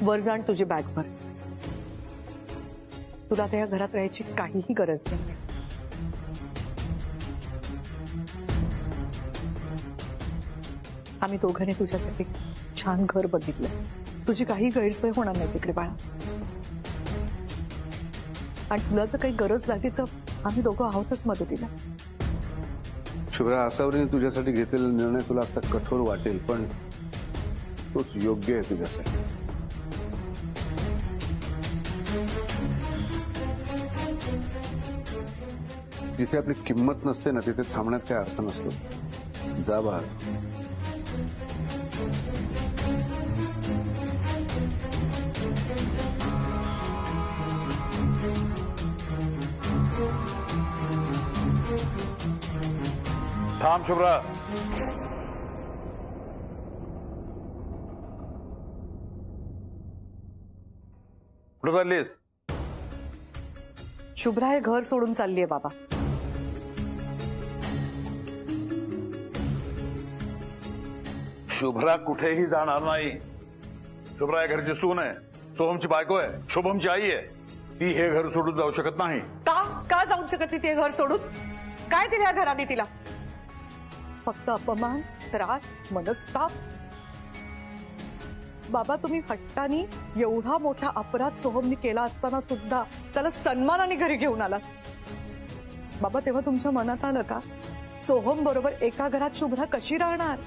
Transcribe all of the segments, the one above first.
वर जाण तुझी बॅग भर. तुला आता या घरात राहायची काहीही गरज नाही. आम्ही दोघांनी तुझ्यासाठी छान घर बघितलं. तुझी काही गैरसोय होणार नाही तिकडे बाळा. आणि तुला जर काही गरज लागली तर आम्ही दोघं आहोतच मदतीला. शुभ्रा, आसावरीने तुझ्यासाठी घेतलेला निर्णय तुला आता कठोर वाटेल, पण तोच योग्य आहे तुझ्यासाठी. जिथे आपली किंमत नसते ना, तिथे थांबण्यात काही अर्थ नसतो. जा बाहेर. थांब शुभ्रा. कुठं चाललीस? शुभ्रा हे घर सोडून चालली आहे बाबा. शुभ्रा कुठेही जाणार नाही. शुभ्रा या घरची सून आहे, सोहमची बायको आहे, शुभमची आई आहे. ती हे घर सोडून जाऊ शकत नाही. का जाऊ शकत नाही ते घर सोडून? काय दिलं या घराने तिला? फक्त अपमान, त्रास, मनस्ताप. बाबा, तुम्ही हट्टानी एवढा मोठा अपराध सोहमनी केला असताना सुद्धा त्याला सन्मानाने घरी घेऊन आला. बाबा, तेव्हा तुमच्या मनात आलं का सोहम बरोबर एका घरात शुभ्रा कशी राहणार?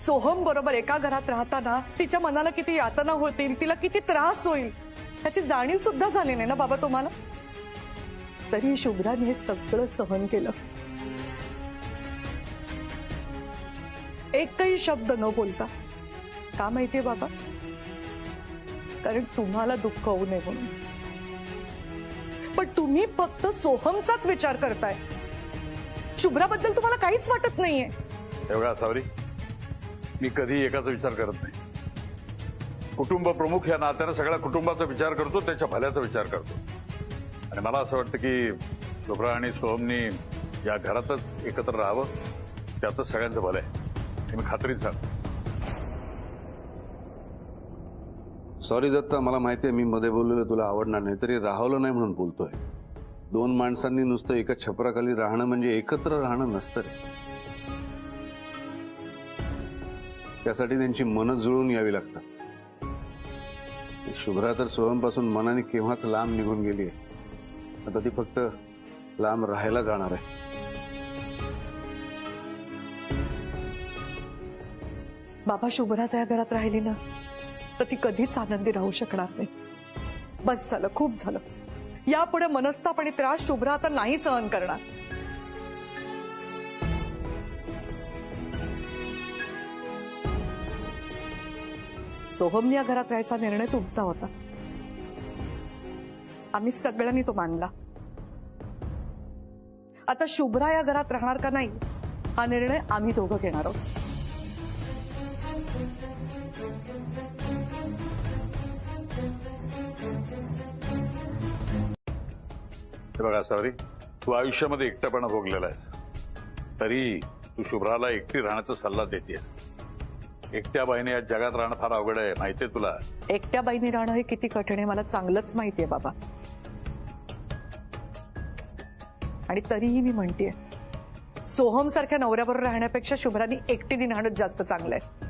सोहम बरोबर एका घरात राहताना तिच्या मनाला किती यातना होतील, तिला किती त्रास होईल त्याची जाणीव सुद्धा झाली नाही ना बाबा तुम्हाला. तरी शुभ्राने हे सगळं सहन केलं. एकही शब्द न बोलता. का माहितीये बाबा? कारण तुम्हाला दुःख होऊ नये म्हणून. पण तुम्ही फक्त सोहमचाच विचार करताय. शुभ्राबद्दल तुम्हाला काहीच वाटत नाहीये. एवढा सावरी, मी कधी एकाचा विचार करत नाही. कुटुंब प्रमुख या नात्याने सगळ्या कुटुंबाचा विचार करतो, त्याच्या भल्याचा विचार करतो. आणि मला असं वाटतं की शुभ्रा आणि सोहमनी या घरातच एकत्र राहावं, त्यातच सगळ्यांचं भलं आहे. हे मी खात्रीत सांगतो. सॉरी दत्ता, मला माहिती आहे मी मध्ये बोललेलं तुला आवडणार नाही, तरी राहवलं नाही म्हणून बोलतोय. दोन माणसांनी नुसतं एका छपराखाली राहणं म्हणजे एकत्र राहणं नसतं रे. त्यासाठी त्यांची मनं जुळून यावी लागतात. शुभ्रा तर सोहमपासून मनाने केव्हाच लांब निघून गेली आहे. आता ती फक्त लांब राहायला जाणार आहे. बाबा, शुभ्राच या घरात राहिली ना तर ती कधीच आनंदी राहू शकणार नाही. बस झालं, खूप झालं. यापुढे मनस्ताप आणि त्रास शुभ्रा आता नाही सहन करणार. सोहम या घरात राहायचा निर्णय तुमचा होता. आम्ही सगळ्यांनी तो मानला. आता शुभ्रा या घरात राहणार का नाही हा निर्णय आम्ही दोघं घेणार आहोत. बघा सावरी, तू आयुष्यामध्ये एकटेपणा भोगलेला आहेस, तरी तू शुभ्राला एकटी राहण्याचा सल्ला देतेस. एकट्या बाईने या जगात राहणं फार अवघड आहे, माहितीये तुला. एकट्या बाईने राहणं हे किती कठीण आहे मला चांगलंच माहितीये बाबा. आणि तरीही मी म्हणतेय, सोहम सारख्या नवऱ्याबरोबर राहण्यापेक्षा शुभ्रानी एकटीने राहणं जास्त चांगलं आहे.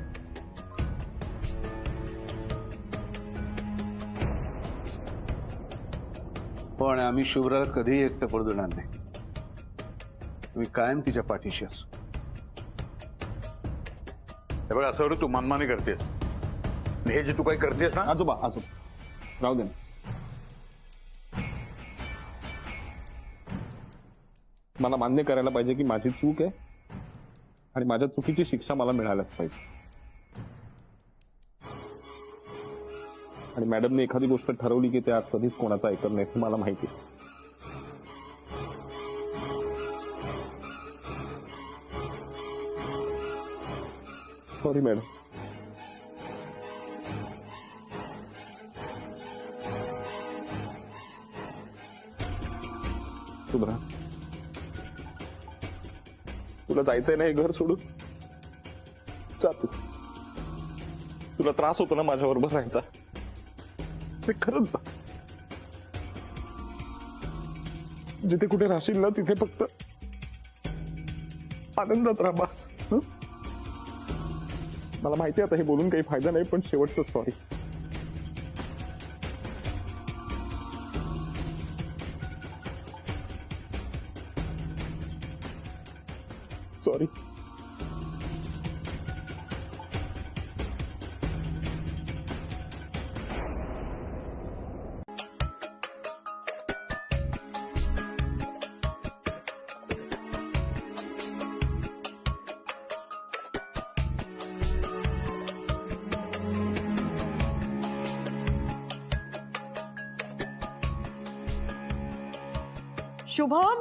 पण आम्ही शुभ्राला कधीही एकटं पडू देणार नाही. तुम्ही कायम तिच्या पाठीशी असू. हे बघा सावरी, तू मनमानी करतेस. हे जे तू काही करतेस ना. आजोबा राहू दे ना. मला मान्य करायला पाहिजे की माझी चूक आहे आणि माझ्या चुकीची शिक्षा मला मिळायलाच पाहिजे. आणि मॅडमने एखादी गोष्ट ठरवली की त्या कधीच कोणाचं ऐकत नाही हे मला माहिती आहे. Sorry madam. शुभ्रा, तुला जायचंय ना हे घर सोडून? जा तू. तुला त्रास होतो ना माझ्या बरोबर राहायचा, ते खरंच जा. जिथे कुठे राहशील ना तिथे फक्त आनंदात राहा बस. हं? मला माहिती आता हे बोलून काही फायदा नाही, पण शेवटचं सॉरी. सॉरी. शुभम,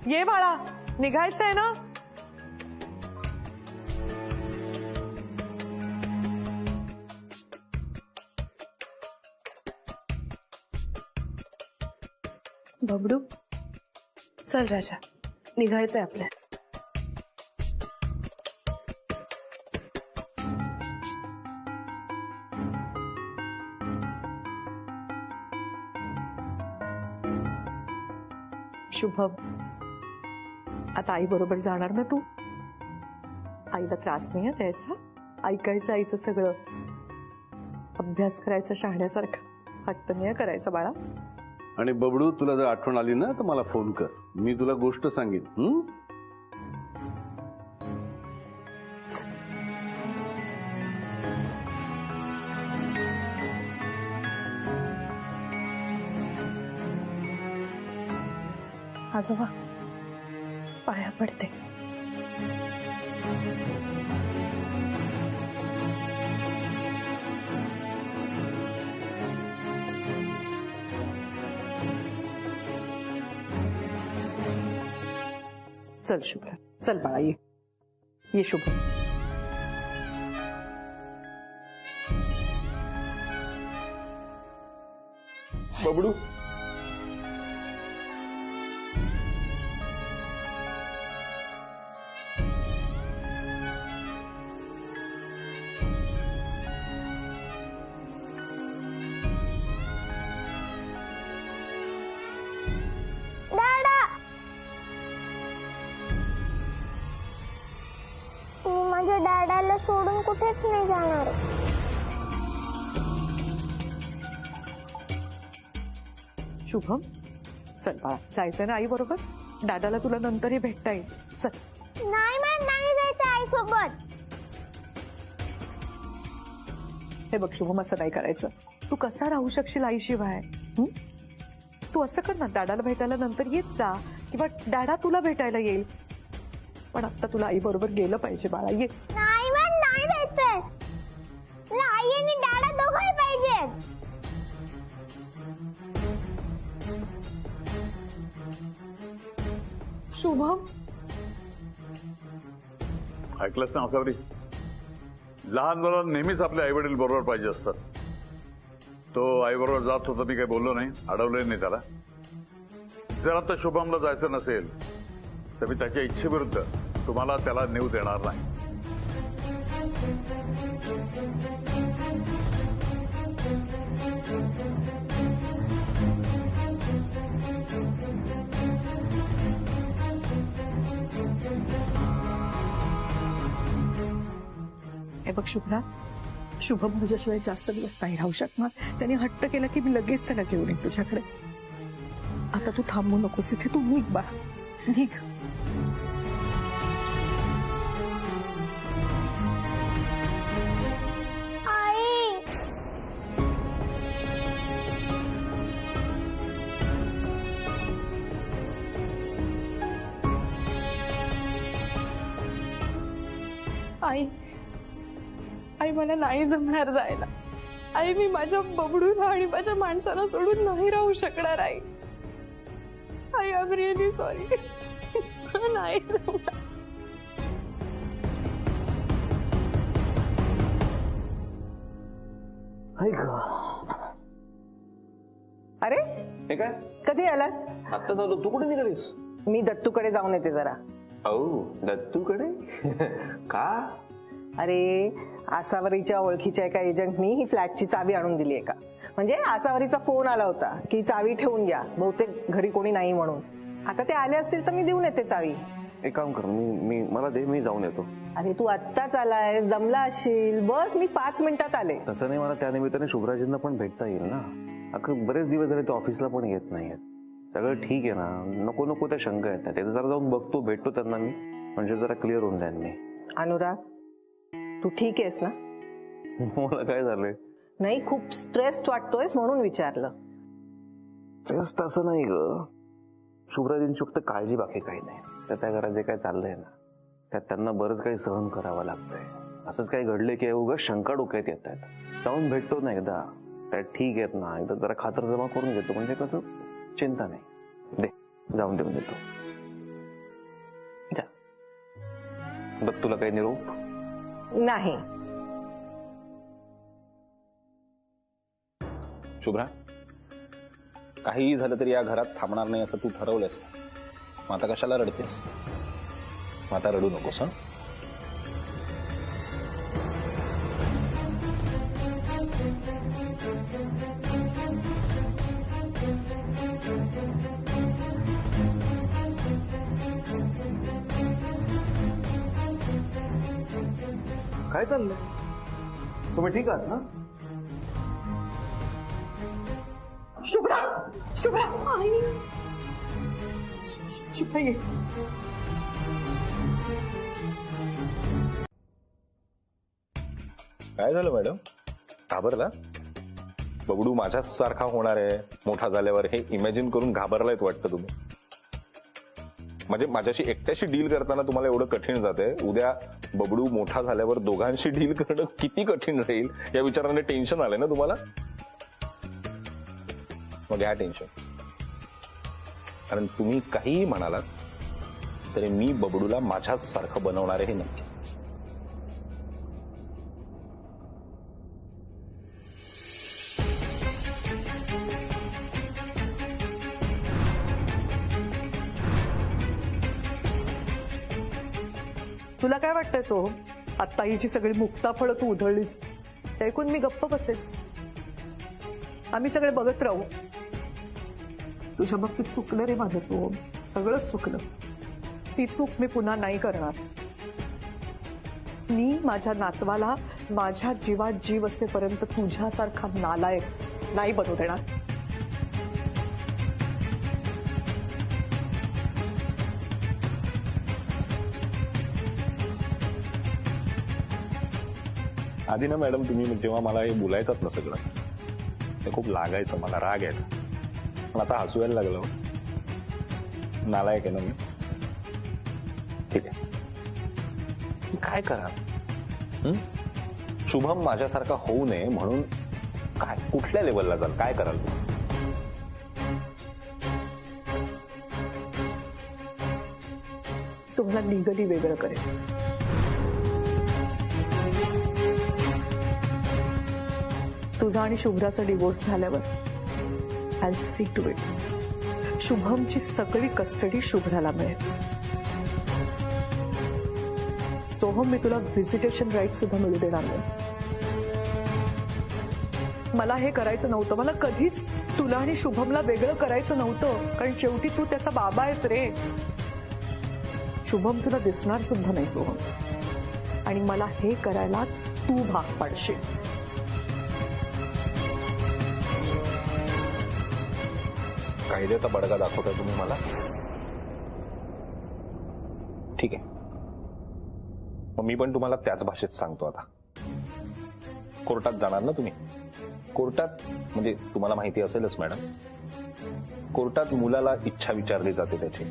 ये बाळा, निघायचंय ना? बबडू, चल राजा, निघायचंय आपल्या. शुभम, आता आई बरोबर जाणार ना तू? आईला त्रास नाही द्यायचा, ऐकायचं आईचं सगळं, अभ्यास करायचा शहाण्यासारखा, हट्ट नाही करायचा बाळा. आणि बबडू, तुला जर आठवण आली ना तर मला फोन कर, मी तुला गोष्ट सांगेन. आजोबा, पाया पडते. चल शुभ्रा, चल बाळा, ये शुभ्रा. बबडू, माझ्या डॅडाला सोडून कुठेच नाही जाणार. शुभम, चल बाळा, जायचं ना आई बरोबर? दादाला तुला नंतरही भेटता येईल. चल. नाही नाही जायचं आई सोबत. हे बघ शुभम, असं नाही करायचं. तू कसा राहू शकशील आईशिवाय? तू असं कर ना, दादाला भेटायला नंतर येत जा, किंवा दादा तुला भेटायला येईल. पण आता तुला आई बरोबर गेलं पाहिजे बाळा, ये. नाही जायचंय. आई आणि दादा दोघंही पाहिजेत. शुभम, ऐकलंस ना आसावरी? लहान मुलांना नेहमीच आपल्या आई वडील बरोबर पाहिजे असतात. तो आई बरोबर जात होता, मी काही बोललो नाही, अडवलं नाही त्याला. जर आता शुभमला जायचं नसेल तर मी त्याच्या इच्छेविरुद्ध तुम्हाला त्याला नेऊ देणार नाही. हे बघ शुभ्रा, शुभम तुझ्याशिवाय जास्त दिवस नाही राहू शकणार. त्याने हट्ट केला की मी लगेच त्याला घेऊन येईन तुझ्याकडे. आता तू थांबू नकोस इथे, तू निघ बाळा, निघ. आई, आई मला नाही जमणार जायला. आई, मी माझ्या बबडूला आणि माझ्या माणसाला सोडून नाही राहू शकणार. आई, आई, आय एम रिअली सॉरी. नाही जमणार. अरे हे काय? कधी आलास? आत्ता झालो. तू कुठे निघालीस? मी दत्तूकडे जाऊन येते जरा. औ दत्तूकडे का? अरे आसावरीच्या ओळखीच्या एका एजंटनी ही फ्लॅटची चावी आणून दिली आहे का. म्हणजे आसावरीचा फोन आला होता की चावी ठेवून घ्या, बहुतेक घरी कोणी नाही म्हणून. आता ते आले असतील तर मी देऊन येते चावी. एक काम कर, मी मला दे, मी जाऊन येतो. अरे तू आत्ताच आलायस, दमला असशील, बस मी 5 मिनिटात आले. तसं नाही, मला त्यानिमित्ताने शुभराजींना पण भेटता येईल ना. अगं बरेच दिवस झाले ते ऑफिसला पण येत नाहीयेत. सगळं ठीक आहे ना, नको नको त्या शंका येतात. ते जरा जाऊन बघतो, भेटतो त्यांना मी, म्हणजे जरा क्लिअर होऊन जाईल मी. अनुराग तू ठीक आहेस ना? मला काय झालंय? नाही, खूप स्ट्रेस्ड वाटतोयस म्हणून विचारलं. जस्ट असं नाही ग, शुभराजींची फक्त काळजी, बाकी काही नाही. त्या घरात जे काय चाललंय ना, त्यात त्यांना बरंच काही सहन करावं लागतंय. असंच काही घडले की उगाच शंका डोक्यात येत आहेत. जाऊन भेटतो ना एकदा, काय ठीक आहेत ना, एकदा जरा खातर जमा करून घेतो, म्हणजे कसं चिंता नाही. दे, जाऊन देऊन देतो. बघ तुला काही निरोप? नाही. शुभ्रा, काहीही झालं तरी या घरात थांबणार नाही असं तू ठरवलंस. मग आता कशाला रडतेस? मग आता रडू नकोस. हं? काय चाललंय? तुम्ही ठीक आहात ना? शुभ्रा, शुभ्रा, आई. शुभ्रा ये. काय झालं मॅडम? घाबरला? बबडू माझ्याच सारखा होणार आहे मोठा झाल्यावर हे इमॅजिन करून घाबरलायत वाटतं तुम्ही. म्हणजे माझ्याशी एकट्याशी डील करताना तुम्हाला एवढं कठीण जातंय, उद्या बबडू मोठा झाल्यावर दोघांशी डील करणं किती कठीण राहील या विचाराने टेन्शन आलंय ना तुम्हाला? मग घ्या टेन्शन, कारण तुम्ही काहीही म्हणालात तरी मी बबडूला माझ्याच सारखं बनवणार आहे हे नक्की. तुला काय वाटतंय सोहम? आत्ता ही जी सगळी मुक्ताफळं तू उधळलीस ते ऐकून मी गप्प बसेल? आम्ही सगळे बघत राहू. तुझ्या बाबतीत चुकलं रे माझं सोहम, सगळंच चुकलं. ती चूक मी पुन्हा नाही करणार. मी माझ्या नातवाला माझ्या जीवात जीव असेपर्यंत तुझ्यासारखा नालायक नाही बनवू देणार. आधी ना मॅडम, तुम्ही जेव्हा मला हे बोलायचं ना सगळं, ते खूप लागायचं, मला राग यायचा. पण आता हसू यायला लागलं. नालायक आहे ना मी. ठीक आहे, काय करा? शुभम माझ्यासारखा होऊ नये म्हणून काय, कुठल्या लेवलला जाल, काय कराल? तुम्हाला लिगली वेगळं करेल. तुझा आणि शुभ्राचा डिवोर्स झाल्यावर I will see to it शुभमची सगळी कस्टडी शुभ्राला मिळेल. सोहम, मी तुला व्हिजिटेशन राईट सुद्धा मिळू देणार नाही. मला हे करायचं नव्हतं. मला कधीच तुला आणि शुभमला वेगळं करायचं नव्हतं, कारण शेवटी तू त्याचा बाबा आहेस रे. शुभम तुला दिसणार सुद्धा नाही सोहम, आणि मला हे करायला तू भाग पाडशील. कायद्याचा बडगा दाखवताय तुम्ही मला? ठीक आहे, मग मी पण तुम्हाला त्याच भाषेत सांगतो. आता कोर्टात जाणार ना तुम्ही? कोर्टात म्हणजे तुम्हाला माहिती असेलच मॅडम, कोर्टात मुलाला इच्छा विचारली जाते त्याची.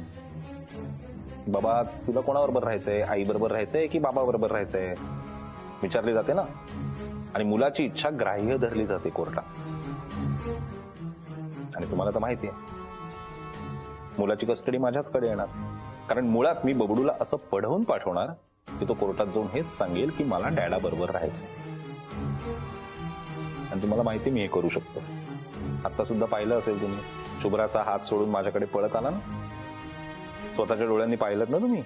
बाबा तुला कोणाबरोबर राहायचंय, आई बरोबर राहायचंय की बाबा बरोबर राहायचंय, विचारली जाते ना. आणि मुलाची इच्छा ग्राह्य धरली जाते कोर्टात. आणि तुम्हाला तर माहिती आहे, मुलाची कस्टडी माझ्याचकडे येणार, कारण मुळात मी बबडूला असं पढवून पाठवणार की तो कोर्टात जाऊन हेच सांगेल की मला डॅडा बरोबर राहायचंय. आणि तुम्हाला माहिती मी हे करू शकतो. आता सुद्धा पाहिलं असेल तुम्ही, शुभ्राचा हात सोडून माझ्याकडे पळत आला ना, स्वतःच्या डोळ्यांनी पाहिलं ना तुम्ही.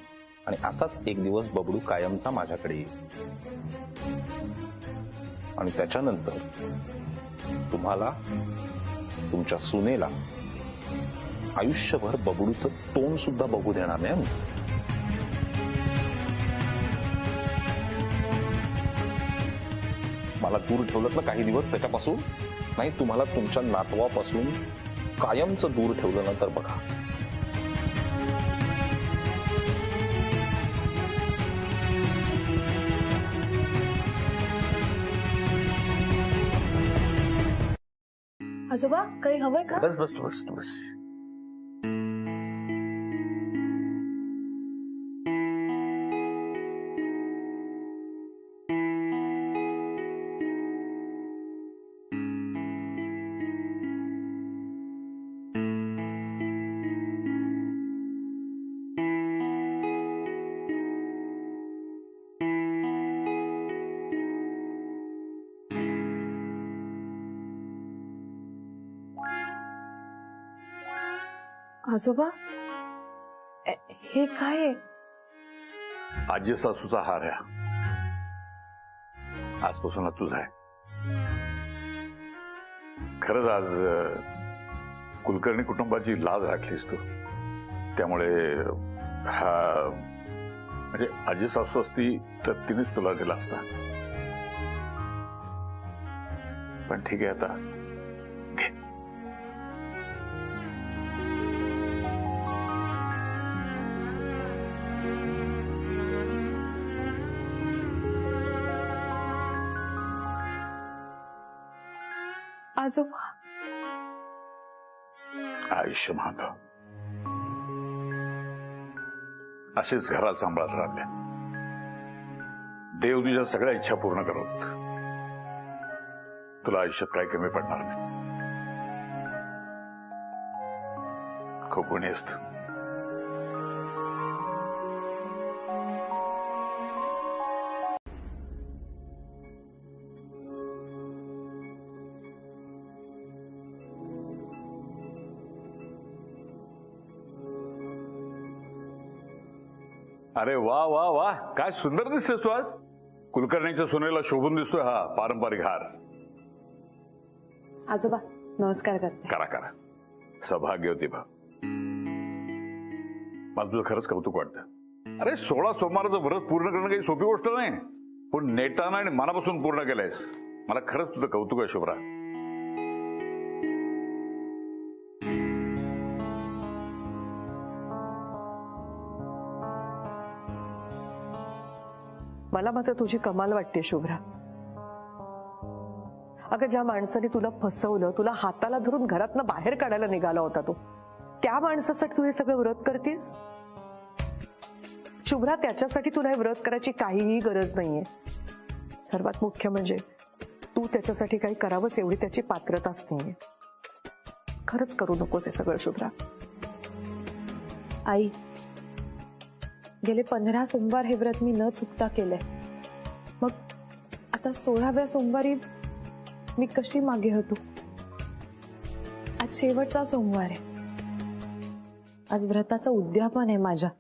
आणि असाच एक दिवस बबडू कायमचा माझ्याकडे येईल. आणि त्याच्यानंतर तुम्हाला, तुमच्या सुनेला आयुष्यभर बबडूचं तोंड सुद्धा बघू देणार नाही. मला दूर ठेवलं ना काही दिवस त्याच्यापासून, नाही तुम्हाला तुमच्या नातवापासून कायमचं दूर ठेवलं ना तर बघा. आजोबा काही हवंय का? बस बस बस बस. आजोबा हे काय आहे? आजी सासूचा हार आहे. आजपासून हा तुझा आहे. खरंच आज कुलकर्णी कुटुंबाची लाज राखलीस तू. त्यामुळे हा म्हणजे आजी सासू असती तर तिनेच तुला दिला असता. पण ठीक आहे, आता घे. आजोबा आयुष्य माग अशीच घराला सांभाळत राहिल्या. देव तुझ्या सगळ्या इच्छा पूर्ण करत. तुला आयुष्यात काही कमी पडणार नाही. खूप गुणी असत. अरे वा वा वा, काय सुंदर दिसतेस तू आज. कुलकर्णीच्या सुनेला शोभून दिसतोय हा पारंपरिक हार. आजोबा नमस्कार करते. करा करा. सौभाग्य होती बा. मला तुझं खरंच कौतुक वाटतं. अरे 16 सोमवाराचं व्रत पूर्ण करणं काही सोपी गोष्ट नाही. पण नेटानं आणि मनापासून पूर्ण केलंयस. मला खरंच तुझं कौतुक आहे शुभ्रा. मला मात्र तुझी कमाल वाटते शुभ्रा. अगं ज्या माणसाने तुला फसवलं, तुला हाताला धरून घरातनं बाहेर काढायला निघाला होता तो, त्या माणसासाठी तू हे सगळं व्रत करतेस? शुभ्रा, त्याच्यासाठी तुला हे व्रत करायची काहीही गरज नाहीये. सर्वात मुख्य म्हणजे तू त्याच्यासाठी काही करावंस एवढी त्याची पात्रताच नाहीये. खरंच करू नकोस हे सगळं शुभ्रा. आई, गेले 15 सोमवार हे व्रत मी न चुकता केलंय. मग आता 16व्या सोमवारी मी कशी मागे हटू? आज शेवटचा सोमवार आहे. आज व्रताचं उद्यापन आहे माझ्या.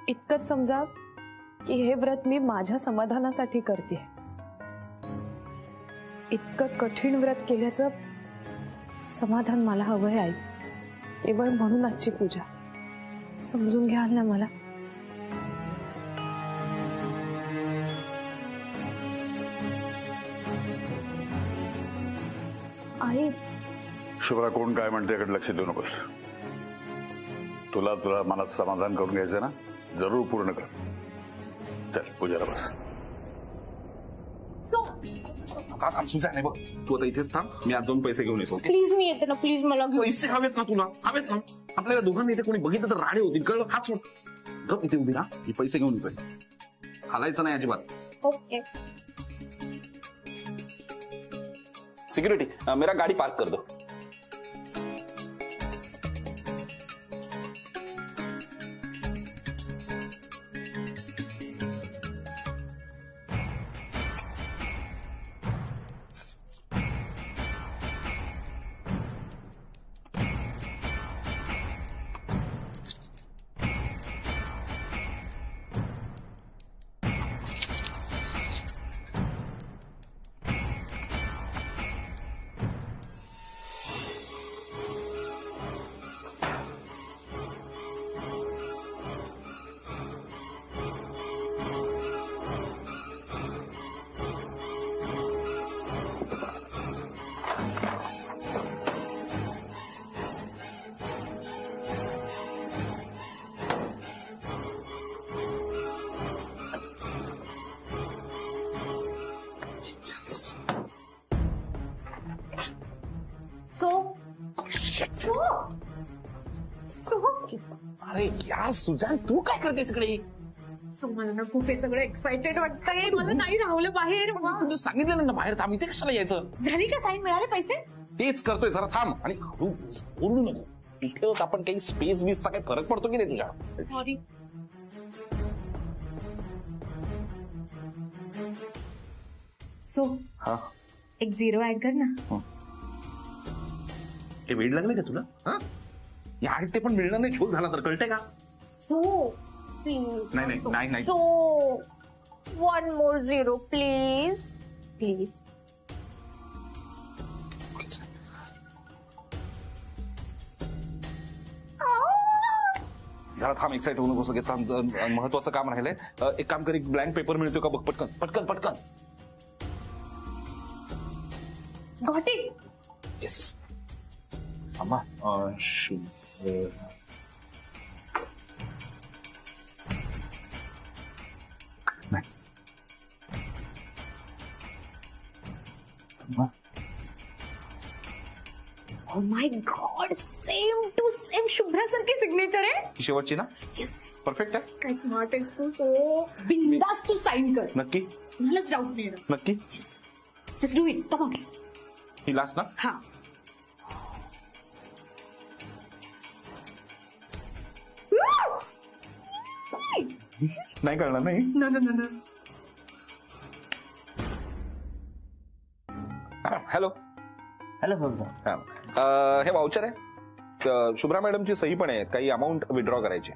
इतकंच समजा की हे व्रत मी माझ्या समाधानासाठी करते. इतकं कठीण व्रत केल्याचं समाधान मला हवंय आई. केवळ म्हणून आजची पूजा. समजून घ्याल ना मला? आई, शुभ्रा, कोण काय म्हणते याकडे लक्ष देऊ नकोस. तुला तुला मनात समाधान करून घ्यायचं ना, जरूर पूर्ण कर. चल पूजाला बस. नाही बघ, तू आता इथेच थांब. मी आज जाऊन पैसे घेऊन येतो. प्लीज मी येते ना. प्लीज मला घेऊन. पैसे हवेत ना तुला? हवेत ना. आपल्याला दोघांना इथे कोणी बघितलं तर राडे होतील, कळलं? हात सोड. गप इथे उभी राहा. मी पैसे घेऊन येतोय. हालायचं नाही अजिबात. ओके. सिक्युरिटी, मेरा गाड़ी पार्क कर दो. अरे यार सुजान, तू काय करतेस इकडे? मला ना खूप हे सगळं एक्साइटेड वाटतंय. मला नाही राहलं बाहेर. तुझं सांगितलं ना बाहेर थांब, इथे कशाला यायचं? झाली का साईन? मिळाले पैसे? तेच करतोय, जरा थांब. आणि हळू बोलू नको. इथे आपण काही स्पेस बीसचा काही फरक पडतो की नाही तुझ्या? सॉरी. सो हा, एक 0 ऍड कर ना. हे वेळ लागले का तुला? हा, या ते पण मिळणार नाही. शोध झाला तर कळतंय का? सो नाही. So 1 more 0 please. प्लीज. जरा थांब, एक्साइट होऊ नकोस. महत्वाचं काम राहिलंय. एक काम कर, एक ब्लँक पेपर मिळतो का बघ. पटकन पटकन पटकन. Got it. येस. थांबा. Oh my God, same to same शुभ्रासारखी सिग्नेचर आहे. शेवटची ना? येस. परफेक्ट आहे. काय स्मार्ट आहेस तू. सो बिंदास तू साईन कर. नक्की मलाच डाऊट नाही येणार. नक्की. Just do it. Come on. He last ना? हा. नाही करणार नाही. No. हॅलो. हे वाउचर आहे. शुभ्रा मॅडमची सही पण आहे. काही अमाऊंट विड्रॉ करायची.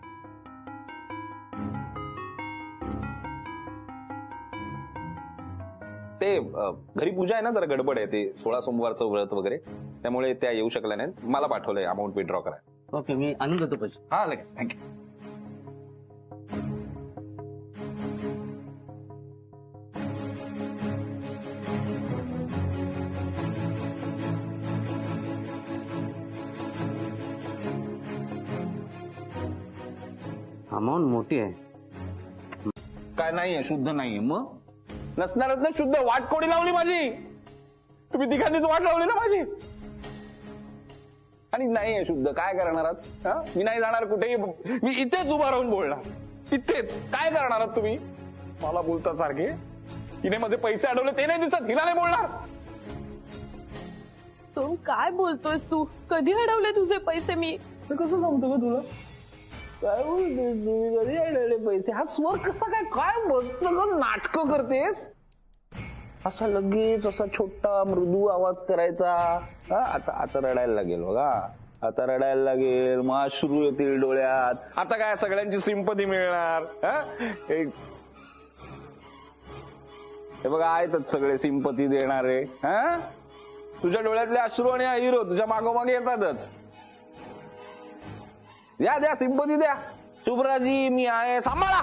ते घरी पूजा आहे ना, जरा गडबड आहे. ते 16 सोमवारचं व्रत वगैरे, त्यामुळे त्या येऊ शकल्या नाहीत. मला पाठवलंय अमाऊंट विड्रॉ करायला. ओके, मी आणून देतो पैसे. हा, लगेच. थँक्यू. अमाऊंट मोठी आहे. काय नाहीये, शुद्ध नाहीये. मग नसणारच ना शुद्ध. वाट कोणी लावली माझी? तुम्ही तिघांनीच वाट लावली ना माझी. आणि नाहीये शुद्ध. काय करणार आहात? मी नाही जाणार कुठेही. मी इथेच उभा राहून बोलणार. इथेच. काय करणार आहात तुम्ही? मला बोलता सारखे. हिने मध्ये पैसे अडवले ते नाही दिसत. हिला नाही बोलणार. तू काय बोलतोयस? तू कधी अडवले तुझे पैसे? मी कसं सांगतो का तुला? काय बोलतेस तुम्ही? कधी अडवले पैसे? हा स्वर कसा काय बसतो? नाटकं करतेस? असा लगेच असा छोटा मृदू आवाज करायचा. आता रडायला लागेल बघा. आता रडायला लागेल. मग अश्रू येतील डोळ्यात. आता काय सगळ्यांची सिंपती मिळणार. हे बघा, आहेतच सगळे सिंपती देणारे. तुझ्या डोळ्यातले अश्रू आणि हिरो तुझ्या मागोमागे येतातच. द्या सिंपती द्या. शुभ्राजी मी आहे, सांभाळा.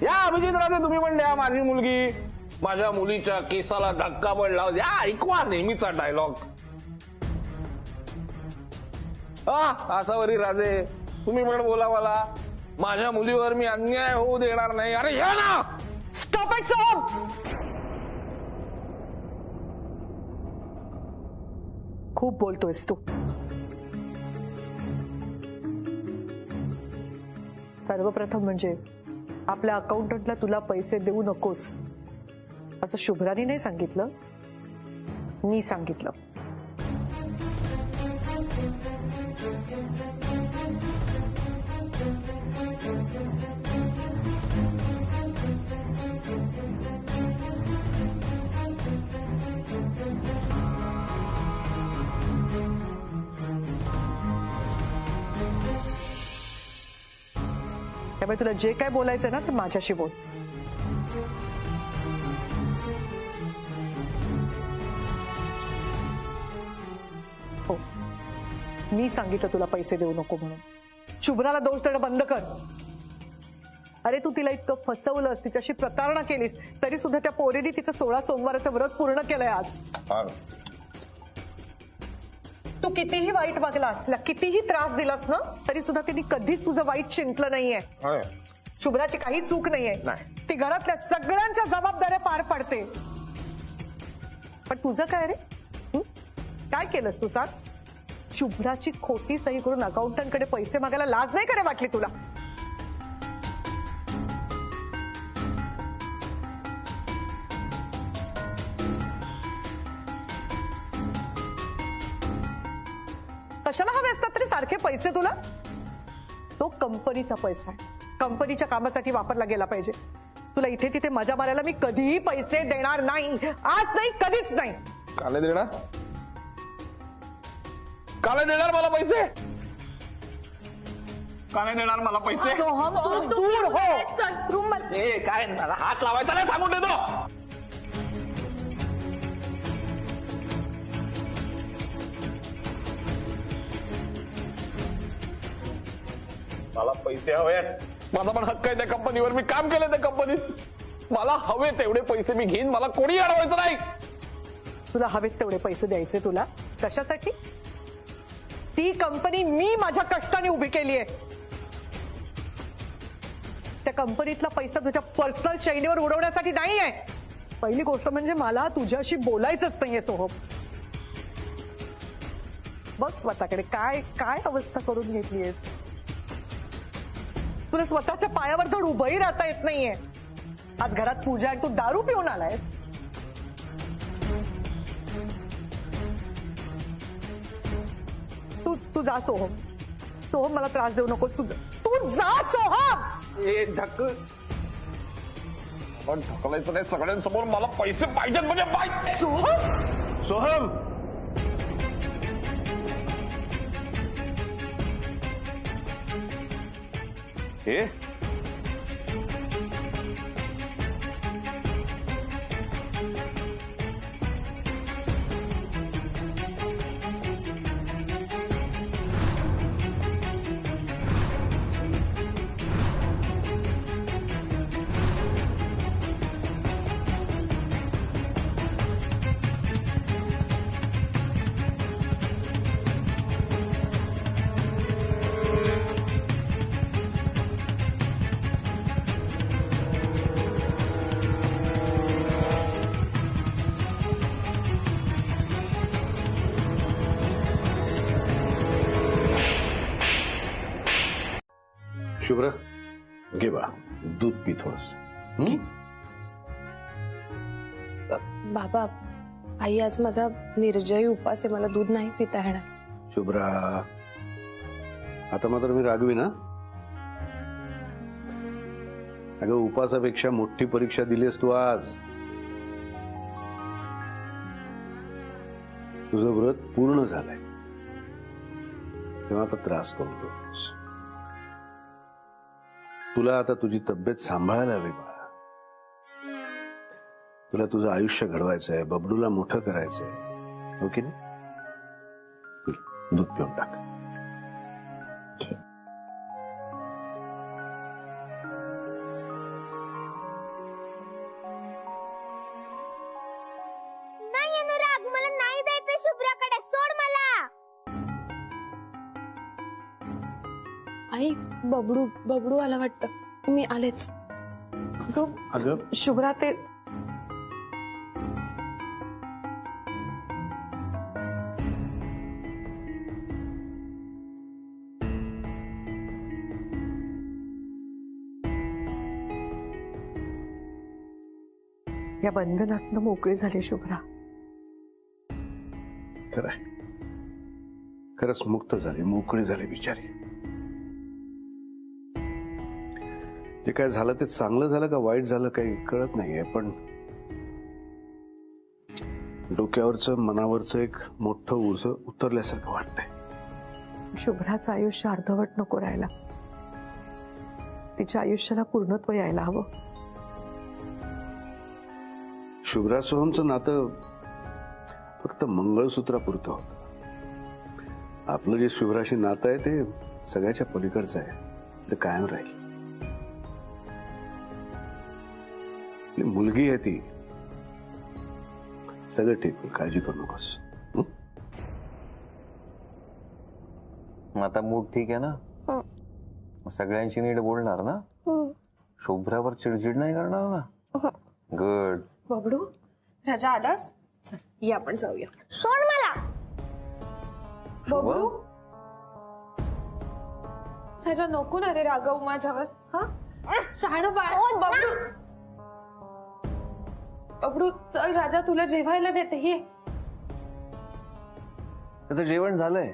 या अभिजित राजे, तुम्ही पण द्या. माझी मुलगी, माझ्या मुलीच्या केसाला धक्का पडला. द्या. ऐकवा नेहमीचा डायलॉग. आसावरी राजे, तुम्ही पण बोला मला. माझ्या मुलीवर मी अन्याय होऊ देणार नाही. अरे या ना. Stop it. स्टॉप. खूप बोलतोयस तू. सर्वप्रथम म्हणजे आपल्या अकाउंटंटला तुला पैसे देऊ नकोस असं शुभ्रानी नाही सांगितलं, मी सांगितलं. त्यामुळे तुला जे काय बोलायचं ना ते माझ्याशी बोल. हो, मी सांगितलं तुला पैसे देऊ नको म्हणून. शुभ्राला दोष देणं बंद कर. अरे तू तिला इतकं फसवलंस, तिच्याशी प्रतारणा केलीस, तरी सुद्धा त्या पोरीने तिचं 16 सोमवाराचं व्रत पूर्ण केलंय आज. तू कितीही वाईट वागलास, तिला कितीही त्रास दिलास ना, तरी सुद्धा तिने कधीच तुझं वाईट चिंतलं नाहीये. शुभ्राची काही चूक नाहीये. नाही. ती घरातल्या सगळ्यांच्या जबाबदाऱ्या पार पडते. पण तुझं काय रे? काय केलंस तू सांग? शुभ्राची खोटी सही करून अकाउंटंटकडे पैसे मागायला लाज नाही करे वाटली तुला? कशाला हवे असतात तरी सारखे पैसे तुला? तो कंपनीचा पैसा आहे, कंपनीच्या कामासाठी वापरला गेला पाहिजे. तुला इथे तिथे मजा मारायला मी कधीही पैसे देणार नाही. आज नाही, कधीच नाही. का नाही देणार? का नाही देणार मला पैसे? का नाही देणार मला पैसे? सोहम, तू दूर हो. ए, काय मला हात लावायचा नाही सांगून देतो. मला पैसे हवे. माझा पण हक्क आहे त्या कंपनीवर. मी काम केलं त्या कंपनीत. मला हवे तेवढे पैसे मी घेईन. मला कोणी अडवायचं नाही. तुला हवेत तेवढे पैसे द्यायचे तुला? कशासाठी? ती कंपनी मी माझ्या कष्टाने उभी केली आहे. त्या कंपनीतला पैसा तुझ्या पर्सनल चैनीवर उडवण्यासाठी नाही आहे. पहिली गोष्ट म्हणजे मला तुझ्याशी बोलायचंच नाहीये सोहम. बघ स्वतःकडे काय काय अवस्था करून घेतलीयस. तुला स्वतःच्या पायावर धड उभंही राहता येत नाहीये. आज घरात पूजा आहे, तू दारू पिऊन आलाय. तू जा सोहम. सोहम, मला त्रास देऊ नकोस. तू जा सोहम. पण ढकलायचं नाही सगळ्यांसमोर. मला पैसे पाहिजेत म्हणजे पाहिजे. सोहम, सोहम, हे शुभ्रा, घे बा दूध पी थोडस. बाबा, आई आज माझा निर्जयी उपास आहे. मला दूध नाही पिता येणार. शुभ्रा, आता मात्र मी रागवी ना? अगं, उपासापेक्षा मोठी परीक्षा दिलीस तू आज. तुझं व्रत पूर्ण झालंय, तेव्हा आता त्रास करू नकोस. तुला आता तुझी तब्येत सांभाळायला हवी बाळा. तुला तुझं आयुष्य घडवायचंय, बबडूला मोठं करायचंय, हो की नाही? दूध पिऊन टाक. नाही अनुराग, मला नाही जायचं शुभ्राकडे. सोड मला. आई, बबडू आला वाटतं. मी आलेच. अगं शुभ्रा, ते या बंधनातनं मोकळी झाली शुभ्रा. खरंय, खरंच मुक्त झाली, मोकळी झाली बिचारी. जे काय झालं ते चांगलं झालं का वाईट झालं काही कळत नाहीये, पण डोक्यावरचं मनावरचं एक मोठं ओझं उतरल्यासारखं वाटतंय. शुभ्राचं आयुष्य अर्धवट नको राहायला. तिच्या आयुष्याला पूर्णत्व यायला हवं. शुभ्रा सोहमचं नातं फक्त मंगळसूत्रापुरतं होतं. आपलं जे शुभ्राशी नातं आहे ते सगळ्याच्या पलीकडचं आहे. ते कायम राहील. मुलगी आहे ती. सगळं ठीक होईल, काळजी करू नकोस. आता मूड ठीक आहे ना? मग सगळ्यांशी नीट बोलणार ना? शुभ्रावर चिडचिड नाही करणार ना? गुड. बबडू राजा आलास? चल ये आपण जाऊया. सोड मला. बबडू राजा नको ना रे रागवू माझ्यावर. हा शहाणं बाळ. बबडू बबडू चल राजा तुला जेवायला देते. ये. त्याचं जेवण झालंय.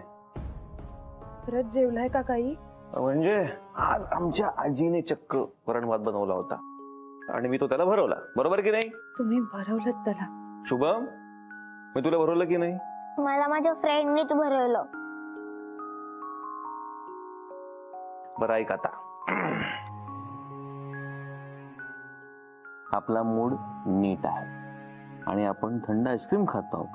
परत जेवलाय का काही? म्हणजे आज आमच्या आजीने चक्क वरण भात बनवला होता आणि मी तो त्याला भरवला. बरोबर की नाही? तुम्ही भरवलं त्याला? शुभम, मी तुला भरवलं की नाही? मला माझ्या फ्रेंडनीच भरवलं. बरं ऐक आता. आपला मूड नीट आहे आणि आपण थंड आईस्क्रीम खात आहोत.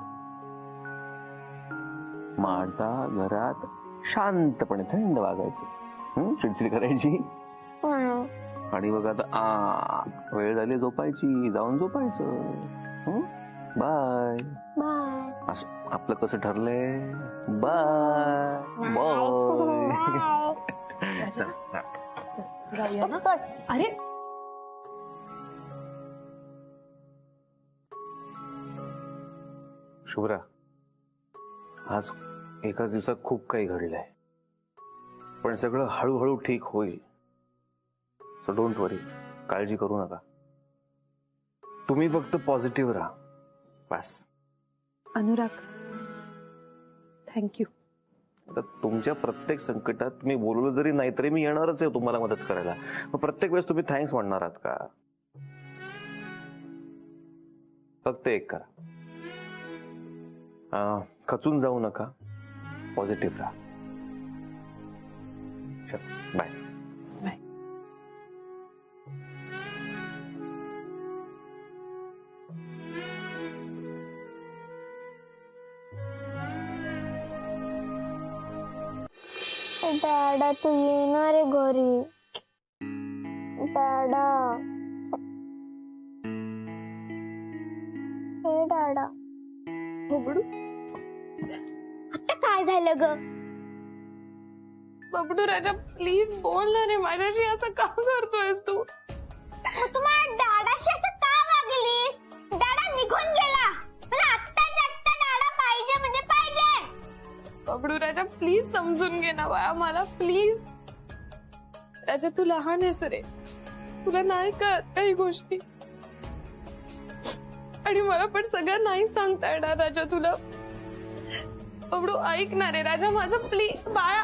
मग आता घरात शांतपणे थंड वागायचं, चिडचिड करायची आणि बघ आता वेळ झाली झोपायची, जाऊन झोपायचं. Bye bye. आपलं कसं ठरलंय? Bye bye. जाऊया ना. अरे शुभ्रा, आज एकाच दिवसात खूप काही घडलंय, पण सगळं हळूहळू ठीक होईल. सो डोंट वरी, काळजी करू नका. तुम्ही फक्त पॉझिटिव्ह राहा बस. अनुराग थँक्यू. आता तुमच्या प्रत्येक संकटात मी बोललो जरी नाही तरी मी येणारच आहे तुम्हाला मदत करायला. मग प्रत्येक वेळेस तुम्ही थँक्स म्हणणार आहात का? फक्त एक करा, खचून जाऊ नका, पॉझिटिव्ह राहा. चल बाय. बाय. डॅडा तू येणार आहे घरी. डॅडा. हे डॅडा. बबडू आता काय झालं ग? बबडू राजा प्लीज बोल ना रे माझ्याशी. असं का करतोयस तू? मग तू माझ्या डॅडाशी असं का वागलीस? डॅडा निघून गेला. मला आत्ताच्या आत्ता डॅडा पाहिजे म्हणजे पाहिजे. बबडू राजा प्लीज समजून घे ना बाळा मला प्लीज. राजा तू लहान आहेस रे, तुला नाही कळत काही गोष्टी आणि मला पण सगळं नाही सांगता येणार राजा तुला. बबडू ऐक ना रे राजा माझं प्लीज बाळा.